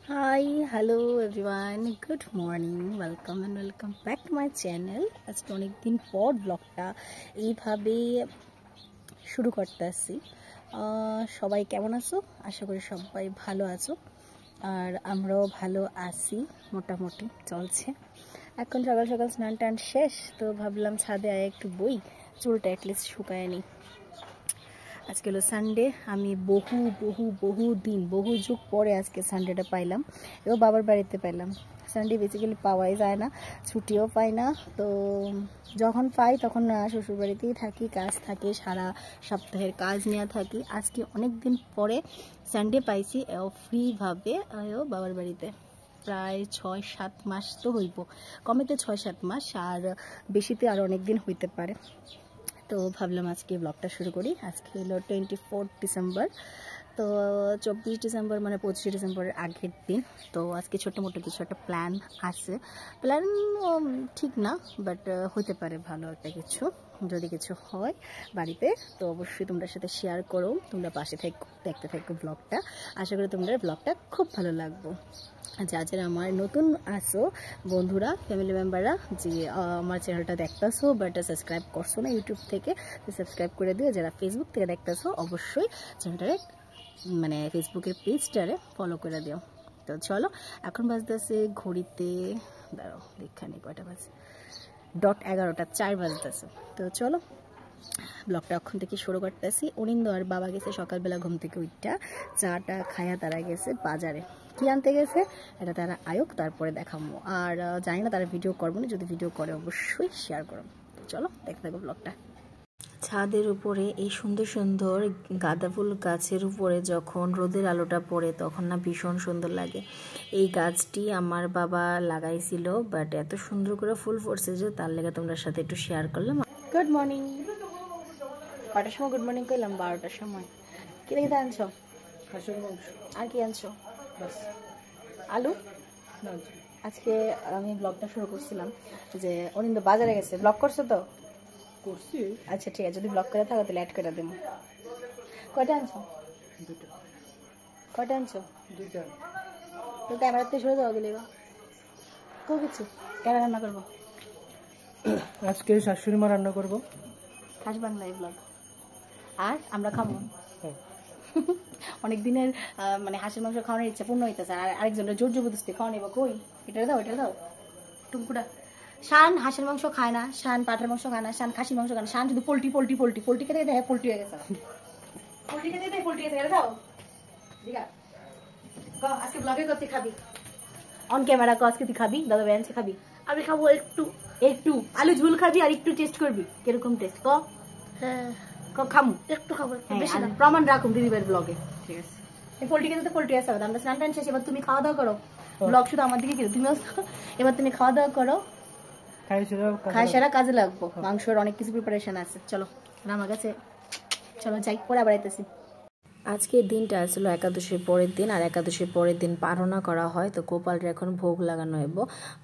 Hi, hello everyone, good morning, welcome back to my channel. আজকে অনেকদিন পর ব্লগটা এইভাবে শুরু করতেছি। সবাই কেমন আছো? আশা করি সবাই ভালো আছো আর আমরাও ভালো আছি, মোটামুটি চলছে। এখন সকাল সকাল স্নান টান শেষ, তো ভাবলাম ছাদে আয় একটু বই, চুলটা অ্যাটলিস্ট শুকায় নি। আজকে হলো সানডে, আমি বহু দিন বহু যুগ পরে আজকে সানডেটা পাইলাম এবং বাবার বাড়িতে পাইলাম। সানডে বেসিক্যালি পাওয়াই যায় না, ছুটিও পাই না, তো যখন পাই তখন শ্বশুরবাড়িতেই থাকি, কাজ থাকে, সারা সপ্তাহের কাজ নেওয়া থাকি। আজকে অনেক দিন পরে সানডে পাইছি ফ্রিভাবে বাবার বাড়িতে। প্রায় 6-7 মাস তো হইব, কমেতে 6-7 মাস, আর বেশিতে আরও অনেক দিন হইতে পারে। তো ভাবলাম আজকে ব্লগটা শুরু করি। আজকে হলো 24 ডিসেম্বর, তো 24 ডিসেম্বর মানে 25 ডিসেম্বরের আগের দিন। তো আজকে ছোটো মোটো কিছু একটা প্ল্যান আছে। প্ল্যান ঠিক না, বাট হতে পারে ভালো একটা কিছু। যদি কিছু হয় বাড়িতে তো অবশ্যই তোমরা সাথে শেয়ার করো, তোমরা পাশে থেকে দেখতে থাকো ব্লগটা। আশা করি তোমরা ব্লগটা খুব ভালো লাগবে। যারা আমার নতুন আসো বন্ধুরা, ফ্যামিলি মেম্বাররা, যে আমার চ্যানেলটা দেখতেছো বাট সাবস্ক্রাইব করছো না ইউটিউব থেকে, তো সাবস্ক্রাইব করে দিও। যারা ফেসবুক থেকে দেখতেছো অবশ্যই চ্যানেলটারে মানে ফেসবুকের পেজটারে ফলো করে দিও। তো চলো, এখন বাজতেছে ঘড়িতে, দাঁড়াও দেখানি কয়টা বাজে, 11:04 বাজতেছে। তো চলো ব্লগটা এখন থেকে শুরু করতেছি। অনিন্দ আর বাবা গেছে সকালবেলা ঘুম থেকে উঠটা, চাটা খায়া তারা গেছে বাজারে। কি আনতে গেছে এটা তারা আয়োগ, তারপরে দেখাবো। আর জানি না তারা ভিডিও করবো না, যদি ভিডিও করে অবশ্যই শেয়ার করো। চলো দেখতে থাকো ব্লগটা। ছাদের উপরে এই সুন্দর সুন্দর গাঁদা ফুল গাছের উপরে যখন রোদের আলোটা পড়ে তখন না ভীষণ সুন্দর লাগে। এই গাছটি আমার বাবা লাগাইছিল, বাট এত সুন্দর করে ফুল ফুটছে যে তার লেগে তোমরা সাথে একটু শেয়ার করলাম। Good morning. কটার সময় গুড মর্নিং করলাম? 12টার সময়। কি রেখে আনছো? আর কি আনছো? আলু। আজকে আমি ব্লগটা শুরু করছিলাম যে অনিন্দ বাজারে গেছে। ব্লগ করছো তো? করছি। আচ্ছা ঠিক আছে, যদি ব্লগ করে থাকো তাহলে অ্যাড করে দেবো। কয়টা আনছো? দুটো। কয়টা আনছো? দুটো। তো ক্যামেরাতে সরে যাও গেলে কেউ কিছু কেন রান্না করবো আজকে? শাশুড়ি মা রান্না করবো, খাস বাংলায় ব্লগ, আর আমরা খাবো। অনেক দিনের মানে হাঁসের মাংস খাওয়ানোর ইচ্ছা পূর্ণ হইতেছে, আর আরেকজনের জোর জবরদস্তি খাওয়া নেবো। কই এটা দাও, এটা দাও টুমকুটা। শান হাঁসের মাংস খায় না, শান পাটের মাংস খায় না, শান খাসির মাংস খায় না, শান শুধু পোল্ট্রি খেতে দেয়, পোল্ট্রি হয়ে গেছে, পোল্ট্রি খেতে দেয়, পোল্ট্রি হয়ে গেছে। দাও ঠিক আছে, আজকে ব্লগে করতে খাবি অন ক্যামেরা, আজকে তুই খাবি, দাদা বেঞ্চে খাবি। আমি খাবো একটু একটু আলু ঝুল খাবি, আর একটু টেস্ট করবি কিরকম টেস্ট। হ্যাঁ খামু একটু খাবো, প্রমাণ রাখুন দিদিবার ব্লগে। ঠিক আছে, পোল্ট্রি খেতে তো পোল্ট্রি আসতে হবে। আমরা স্নান টান শেষ, এবার তুমি খাওয়া দাওয়া করো। ব্লগ শুধু আমার দিকে কিন্তু তুমি এবার তুমি খাওয়া দাওয়া করো, খাই সারা কাজে লাগবো। মাংসের অনেক কিছু প্রিপারেশন আছে। চলো আমার কাছে, চলো যাই, পরে আবার আইতেছি। আজকের দিনটা আসলে একাদশীর পরের দিন, আর একাদশীর পরের দিন পারনা করা হয়। তো গোপালটা এখন ভোগ লাগানো হইব।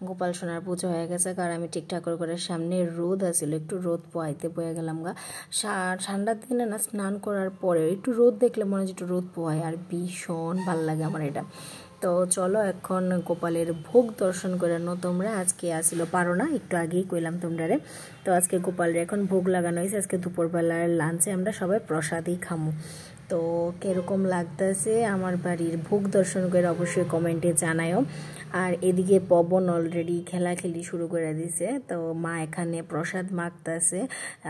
গোপাল সোনার পুজো হয়ে গেছে, কারণ আমি ঠিকঠাক করে সামনে রোদ আছিল, একটু রোদ পোয়াইতে বয়ে গেলাম গা। ঠান্ডার দিনে না স্নান করার পরে একটু রোদ দেখলে মনে হয় একটু রোদ পোয়ায়, আর ভীষণ ভাল লাগে আমার এটা। তো চলো এখন গোপালের ভোগ দর্শন করে নো তোমরা। আজকে আসিল পারনা, একটু আগেই কইলাম তোমরারে। তো আজকে গোপালের এখন ভোগ লাগানো হয়েছে। আজকে দুপুরবেলার লাঞ্চে আমরা সবাই প্রসাদই খামু। তো কীরকম লাগতেছে আমার বাড়ির ভোগ দর্শন করে অবশ্যই কমেন্টে জানায়ও। আর এদিকে পবন অলরেডি খেলাখেলি শুরু করে দিছে। তো মা এখানে প্রসাদ মাখতেছে,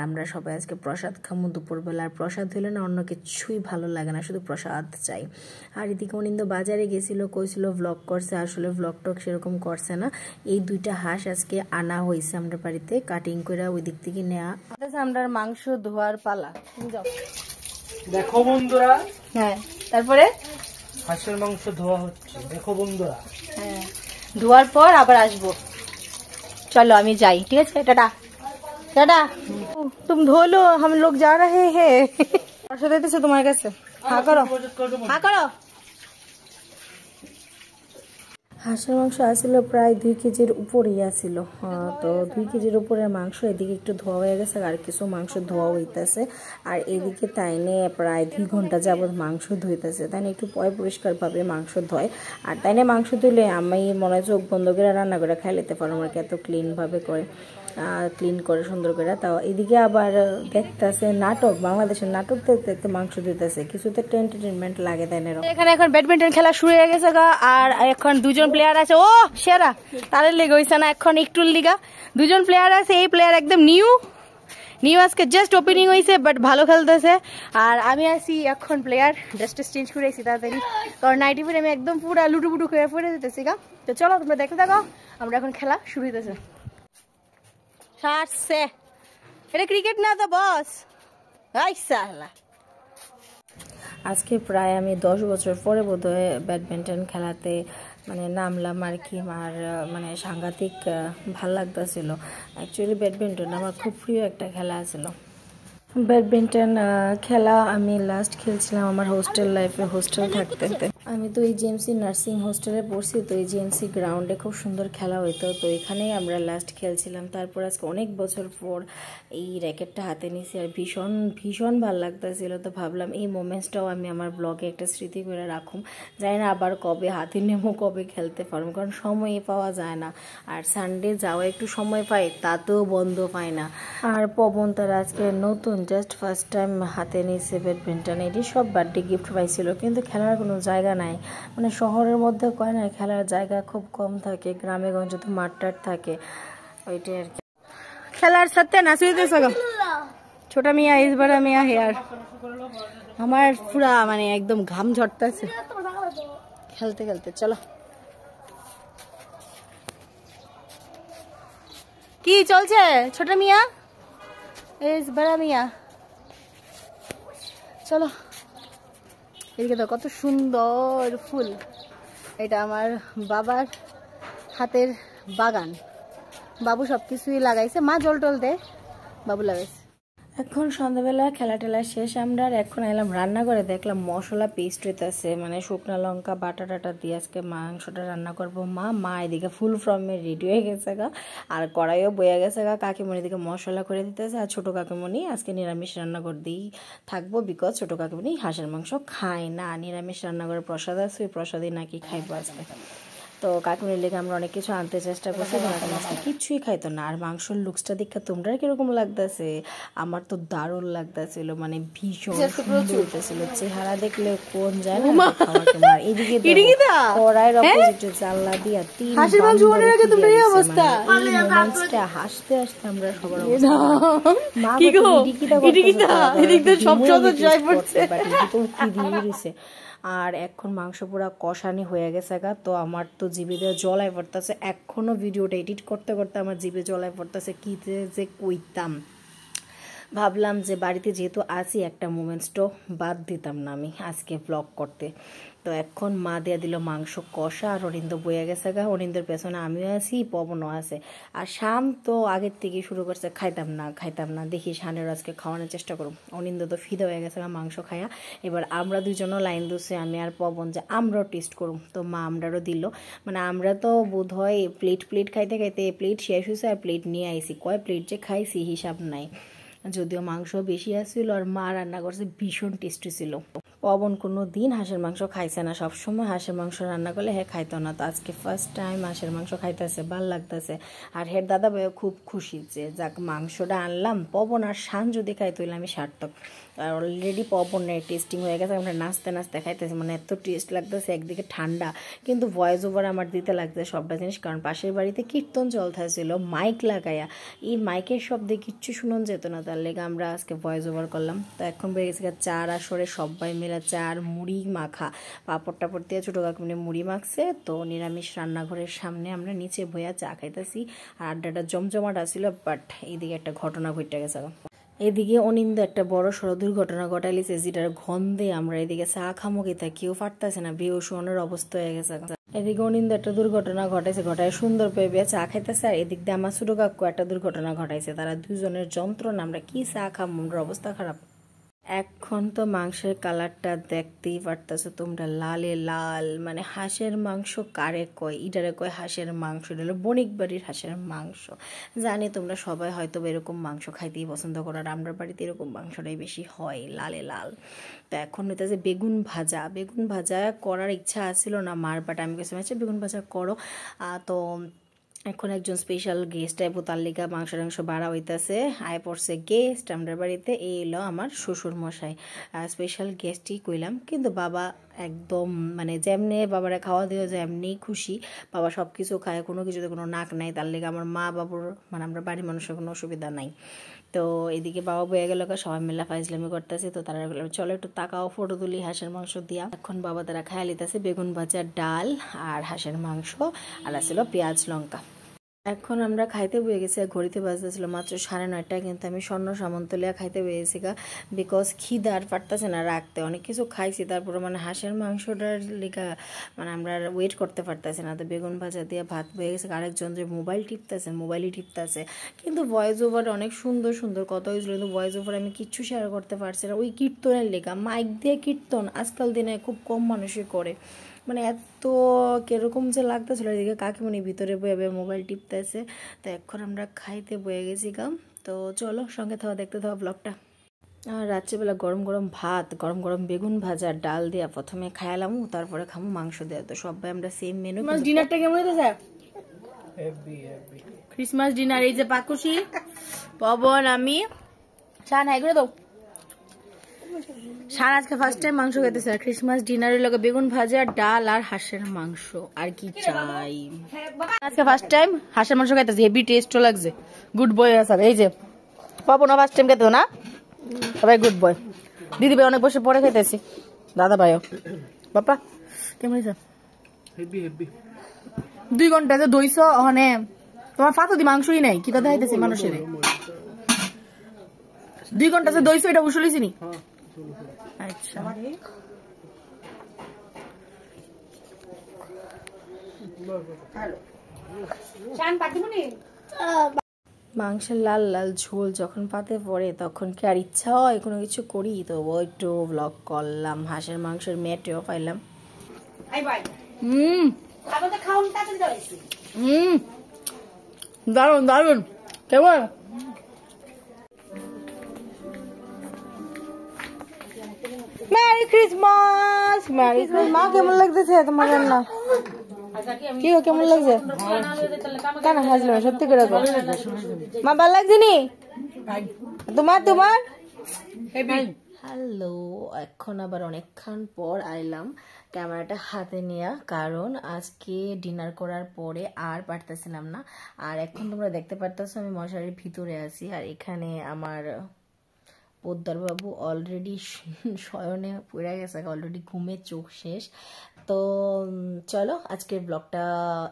আমরা সবাই আজকে প্রসাদ খামু দুপুরবেলার। প্রসাদ হলে না অন্য কিছুই ভালো লাগে না, শুধু প্রসাদ চাই। আর এদিকে অনিন্দ বাজারে গেছিল, কইছিল ভ্লগ করছে, আসলে ভ্লগ টক সেরকম করছে না। এই দুইটা হাঁস আজকে আনা হয়েছে আমরা বাড়িতে, কাটিং করে ওই দিক থেকে নেওয়া। আমরা মাংস ধোয়ার পালা, যাও দেখো বন্ধুরা। হ্যাঁ তারপরে হাঁসের মাংস ধোয়া হচ্ছে, দেখো বন্ধুরা। হ্যাঁ ধোয়ার পর আবার আসবো। চলো আমি যাই, ঠিক আছে, টাটা টাটা। তুম ধোলো, हम लोग जा रहे हैं। প্রসাদ দিতেছে তোমার কাছে, হ্যাঁ করো হ্যাঁ করো। হাঁসের মাংস আসছিল প্রায় 2 কেজির উপরেই আসছিল। তো 2 কেজির উপরে মাংস, এদিকে একটু ধোয়া হয়ে গেছে আর কিছু মাংস ধোয়া হইতেছে। আর এদিকে তাইনে প্রায় 2 ঘন্টা যাবৎ মাংস ধুইতেছে। তাইনে একটু পরিষ্কারভাবে মাংস ধোয়। আর তাইনে মাংস ধুইলে আমি মনে হয় চোখ বন্ধ করে রান্না করে খাই নিতে পারো, আমাকে এত ক্লিনভাবে করে ক্লিন করে সুন্দর করে। তাও এদিকে আবার দেখতেছে নাটক, বাংলাদেশের নাটক দেখতে দেখতে মাংস দিতেছে, কিছুতে এন্টারটেনমেন্ট লাগে তাই না। এখানে এখন ব্যাডমিন্টন খেলা শুরু হয়ে গেছে গা, আর এখন 2 জন প্লেয়ার আছে। ও সেরা তাদের লেগে হইছে না, এখন একটুর লিগা 2 জন প্লেয়ার আছে। এই প্লেয়ার একদম নিউ আজকে জাস্ট ওপেনিং হয়েছে, বাট ভালো খেলতেছে। আর আমি আছি এখন প্লেয়ার, জাস্ট চেঞ্জ করে আছি তাড়াতাড়ি, কারণ নাইটি পরে আমি একদম পুরো লুটুপুটু করে পড়ে যেতেছি গা। তো চলো তোমরা দেখতে থাকো, আমরা এখন খেলা শুরু হইতেছে। এটা ক্রিকেট না তো বস। আজকে প্রায় আমি 10 বছর পরে বোধহয় ব্যাডমিন্টন খেলাতে মানে নামলাম আর কি। আর মানে সাংঘাতিক ভাল লাগতেছিল। অ্যাকচুয়ালি ব্যাডমিন্টন আমার খুব প্রিয় একটা খেলা ছিল। ব্যাডমিন্টন খেলা আমি লাস্ট খেলছিলাম আমার হোস্টেল লাইফে, হোস্টেল থাকতে। আমি তো এই জিএমসি নার্সিং হোস্টেলে পড়ছি, তো এই জিএমসি গ্রাউন্ডে খুব সুন্দর খেলা হইতো, তো এখানেই আমরা লাস্ট খেলছিলাম। তারপর আজকে অনেক বছর পর এই র্যাকেটটা হাতে নিয়েছি আর ভীষণ ভীষণ ভালো লাগতেছিল। তো ভাবলাম এই মোমেন্টসটাও আমি আমার ব্লগে একটা স্মৃতি করে রাখুম। জানি না আবার কবে হাতে নেবো, কবে খেলতে পারবো, কারণ সময়ই পাওয়া যায় না। আর সানডে যাওয়া একটু সময় পাই, তাতেও বন্ধ পায় না। আর পবন তার আজকে নতুন জাস্ট ফার্স্ট টাইম হাতে নিয়েছে ব্যাডমিন্টন। এটি সব বার্থডে গিফট পাইছিল, কিন্তু খেলার কোনো জায়গা নাই। মানে শহরের মধ্যে কয় না খেলার জায়গা খুব কম থাকে, গ্রামে গঞ্জে তো মাঠ টাট থাকে, ওইটাই আর কি। খেলার সাথে না শুইতে ছোট মিয়া ইস বড় মিয়া হেয়ার আমার পুরা মানে একদম ঘাম ঝরতেছে খেলতে খেলতে। চলো কি চলছে ছোট মিয়া ইস বড় মিয়া, চলো। এদিকে তো কত সুন্দর ফুল, এটা আমার বাবার হাতের বাগান। বাবু সবকিছুই লাগাইছে, মা জল টল দেয়, বাবু লাগাইছে। এখন সন্ধ্যাবেলা খেলা টেলা শেষ আমরা, আর এখন এলাম রান্না করে। দেখলাম মশলা পেস্ট হইতেছে, মানে শুকনো লঙ্কা বাটা টাটা দিয়ে আজকে মাংসটা রান্না করবো। মা এদিকে ফুল ফর্মে রেডি হয়ে গেছে গা, আর কড়াইও বয়ে গেছে গা। কাকিমণি দিকে মশলা করে দিতেছে, আর ছোটো কাকিমণি আজকে নিরামিষ রান্না করে দিয়েই থাকবো, বিকজ ছোটো কাকিমণি হাঁসের মাংস খায় না। নিরামিষ রান্না করে প্রসাদ আছে, ওই প্রসাদই নাকি খাইবো আজকে। তো কাকুনের লেগে আমরা অনেক কিছু আনতে চেষ্টা করছি, আজকে কিছুই খাইতো না। আর মাংসর লুকসটা দেখে তোমরা কিরকম লাগতেছে? আমার তো দারুণ লাগতেছিল, মানে ভীষণ সুন্দর হইতেছিল। চেহারা দেখলে কোন যায় না খাওয়া তোমার। এদিকে কড়াইয়ের অপোজিটে জানলা দিয়া 3 অবস্থা। হাসতে হাসতে আমরা সবার অবস্থা। আর এখন মাংস পুরা কষানি হয়ে গেছে গা। তো আমার তো জিভে দিয়ে জলায় পড়তেছে, এখনো ভিডিওটা এডিট করতে করতে আমার জিভে জলায় পড়তেছে। কি যে কইতাম, ভাবলাম যে বাড়িতে যেহেতু আছি একটা মোমেন্টসটাও বাদ দিতাম না আমি আজকে ব্লগ করতে। তো এখন মা দিয়ে দিল মাংস কষা, আর অনিন্দ বয়ে গেছে গা। অনিন্দের পেছনে আমিও আছি, পবনও আছে। আর শান তো আগের থেকে শুরু করছে খাইতাম না, দেখি শানের আজকে খাওয়ানোর চেষ্টা করুন। অনিন্দ তো ফিদা হয়ে গেছে গা মাংস খায়া। এবার আমরা দুজনও লাইন দিচ্ছি, আমি আর পবন, যে আমরাও টেস্ট করুম। তো মা আমরাও দিল, মানে আমরা তো বোধ হয় প্লেট খাইতে খাইতে প্লেট শেষ হয়েছে, আর প্লেট নিয়ে আইসি। কয় প্লেট যে খাইছি হিসাব নাই। যদিও মাংস বেশি আসছিল, আর মা রান্না করছে ভীষণ টেস্টি ছিল। পবন কোনো দিন হাঁসের মাংস খাইছে না, সবসময় হাঁসের মাংস রান্না করলে হ্যাঁ খাইতো না। তো আজকে ফার্স্ট টাইম হাঁসের মাংস খাইতেছে, ভাল লাগতেছে। আর হের দাদা ভাইও খুব খুশি যে যাক মাংসটা আনলাম। পবন আর শান যদি খাইতে হইলে আমি সার্থক। আর অলরেডি পবনের টেস্টিং হয়ে গেছে, আমরা নাচতে নাচতে খাইতেছি, মানে এত টেস্ট লাগতেছে। একদিকে ঠান্ডা, কিন্তু ভয়েস ওভার আমার দিতে লাগছে সবটা জিনিস, কারণ পাশের বাড়িতে কীর্তন চলতেছিল মাইক লাগাইয়া। এই মাইকের শব্দে কিচ্ছু শুনুন যেত না, তার লেগে আমরা আজকে ভয়েস ওভার করলাম। তো এখন বেড়ে গেছে চার আসরে সবাই মিলে চার মুড়ি মাখা, পাপড় টাপড় দিয়ে ছোটো কাকুমনি মুড়ি মাখছে। তো নিরামিষ রান্নাঘরের সামনে আমরা নিচে বইয়া চা খাইতেছি, আর আড্ডাটা জমজমাট আসছিল। বাট এইদিকে একটা ঘটনা ঘটে গেছে। এদিকে অনিন্দ একটা বড় সড়ো দুর্ঘটনা ঘটাইছে, যেটার গন্ধে আমরা এদিকে চা খামুকি তা কেউ পারতেছে না, বেউসনের অবস্থা হয়ে গেছে। এদিকে অনিন্দ একটা দুর্ঘটনা ঘটায় সুন্দর পেয়ে চা খাইতেছে, আর এদিক দিয়ে আমার ছোটো কাকু একটা দুর্ঘটনা ঘটাইছে। তারা দুজনের যন্ত্রণা, আমরা কি চা খাম, অবস্থা খারাপ। এখন তো মাংসের কালারটা দেখতেই পারতেছো তোমরা, লালে লাল, মানে হাঁসের মাংস কারে কয়, ইটারে কয় হাঁসের মাংস, এটা হলো বণিক বাড়ির হাঁসের মাংস। জানি তোমরা সবাই হয়তো এরকম মাংস খাইতেই পছন্দ করো, আর আমরা বাড়িতে এরকম মাংসটাই বেশি হয়, লালে লাল। তো এখন হইতেছে বেগুন ভাজা। বেগুন ভাজা করার ইচ্ছা আসছিল না মার, বাট আমি কাছে আচ্ছা বেগুন ভাজা করো। তো এখন একজন স্পেশাল গেস্ট আইব, তার লিগা মাংস টাংস বাড়া হইতেছে, আয় পড়ছে গেস্ট আমরা বাড়িতে। এই এলো আমার শ্বশুর মশাই, স্পেশাল গেস্টই কইলাম, কিন্তু বাবা একদম মানে যেমনি বাবারা খাওয়া দিও যে এমনি খুশি। বাবা সব কিছু খায়, কোনো কিছুতে কোনো নাক নাই, তার লিগে আমার মা বাবুর মানে আমরা বাড়ির মানুষের কোনো অসুবিধা নাই। তো এদিকে বাবা বয়ে গেল, সবাই মিলে ফাইজলামি করতেছে। তো তারা চলো একটু তাকাও, ফটো তুলি হাঁসের মাংস দিয়া। এখন বাবা তারা খাইয়া লিতেছে বেগুন ভাজা, ডাল আর হাঁসের মাংস, আর ছিল পেঁয়াজ লঙ্কা। এখন আমরা খাইতে বয়ে গেছি, ঘড়িতে বাজতেছিল মাত্র 9:30, কিন্তু আমি স্বর্ণ সামন্তলিয়া খাইতে বয়েছি গা, বিকজ খিদা আর পারতেছে না রাখতে। অনেক কিছু খাইছি, তারপরে মানে হাঁসের মাংসটার লিগা মানে আমরা ওয়েট করতে পারতেছি না। তো বেগুন ভাজা দিয়ে ভাত বয়ে গেছে। আরেকজন যে মোবাইলই টিপতেছে, কিন্তু ভয়েস ওভার অনেক সুন্দর সুন্দর কথা হয়েছিল, কিন্তু ভয়েস ওভার আমি কিচ্ছু শেয়ার করতে পারছি না। ওই কীর্তনের লিগা, মাইক দিয়ে কীর্তন আজকাল দিনে খুব কম মানুষই করে, মানে এত কিরকম যে লাগতেছিল। এদিকে কাকিমণি ভিতরে বয়ে মোবাইল টিপতেছে। তো এখন আমরা খাইতে বয়ে গেছি গাম। তো চলো সঙ্গে থাকা, দেখতে থাকা ব্লগটা। আর রাত্রিবেলা গরম গরম ভাত, গরম গরম বেগুন ভাজা, ডাল দিয়া প্রথমে খাইলাম, তারপরে খামু মাংস দেওয়া। তো সবাই আমরা সেম মেনু। ডিনারটা কেমন হইতেছে? Heavy heavy Christmas dinner. এই যে পাকুশি, পবন, আমি, শান, হাই করে দাও। শান আজকে ফার্স্ট টাইম মাংস খেতেছে, আর ক্রিসমাস ডিনারের লগে বেগুন ভাজা, ডাল আর হাঁসের মাংস, আর কি চাই। আজকে ফার্স্ট টাইম হাঁসের মাংস খাইতেছে, হেভি টেস্টও লাগছে। গুড বয় আছে। এই যে পবনও ফার্স্ট টাইম খেতে না, সবাই গুড বয়। দিদি ভাই অনেক বছর পরে খাইতেছি, দাদা ভাইও। বাপা কেমন হয়েছে? Heavy heavy. 2 ঘন্টা যে দইছ, ওখানে তোমার ফাতো দি মাংসই নাই, কি কথা খাইতেছি মানুষের। 2 ঘন্টা যে দইছ, এটা উসুলিছি নি? আচ্ছা মাংসের লাল লাল ঝোল যখন পাতে পড়ে, তখন কি আর ইচ্ছা হয় কোনো কিছু করি? তো একটু ব্লগ করলাম, হাঁসের মাংসের মেটেও পাইলাম। দারুন দারুন। কেমন মেরি ক্রিসমাস, মেরি ক্রিসমাস। মা কেমন লাগতেছে তোমার রান্না? কি গো কেমন লাগছে? কেন হাসলো সত্যি করে? মা ভালো লাগছে নি তোমার? তোমার হ্যালো, এখন আবার অনেকক্ষণ পর আইলাম ক্যামেরাটা হাতে নিয়ে, কারণ আজকে ডিনার করার পরে আর পারতেছিলাম না। আর এখন তোমরা দেখতে পারতেছো আমি মশারির ভিতরে আছি, আর এখানে আমার পোদ্দার বাবু অলরেডি শয়নে পড়ে গেছে, অলরেডি ঘুমে চোখ শেষ। তো চলো আজকের ব্লগটা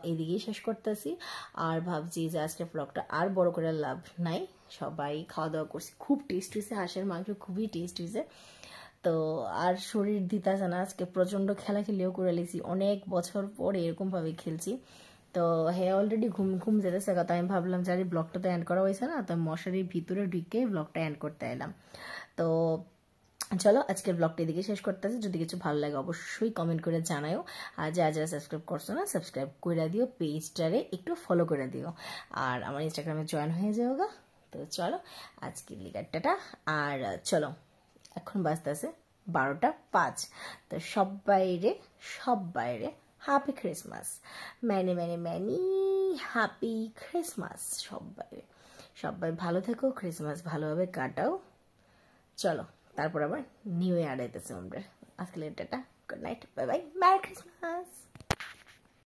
এইদিকেই শেষ করতেছি। আর ভাবছি যে আজকের ব্লগটা আর বড় করে লাভ নাই, সবাই খাওয়া দাওয়া করছি, খুব টেস্ট হয়েছে, হাঁসের মাংস খুবই টেস্ট হয়েছে। তো আর শরীর দিতেছে না, আজকে প্রচণ্ড খেলাখেলিও করে লেছি, অনেক বছর পরে এরকমভাবে খেলছি। তো হ্যাঁ অলরেডি ঘুম যেতেছে, তো আমি ভাবলাম যে ব্লগটা তো এন্ড করা হয়েছে না, তো মশারির ভিতরে ঢুকে ব্লগটা এন্ড করতে এলাম। তো চলো আজকের ব্লগটা এদিকে শেষ করতেছি। যদি কিছু ভালো লাগে অবশ্যই কমেন্ট করে জানাও, আর যারা সাবস্ক্রাইব করছো না সাবস্ক্রাইব করে দিও, পেজটারে একটু ফলো করে দিও, আর আমার ইনস্টাগ্রামে জয়েন হয়ে যাও গা। তো চলো আজকের লিগারটা, আর চলো এখন বাজতেছে 12:05। তো সবাইরে happy Christmas, many many many happy Christmas. সবাই ভালো থেকো, ক্রিসমাস ভালোভাবে কাটাও। চলো তারপর আবার নিউ ইয়ার আইতেছে আমরা। আজকে tata, good night, bye bye, merry Christmas.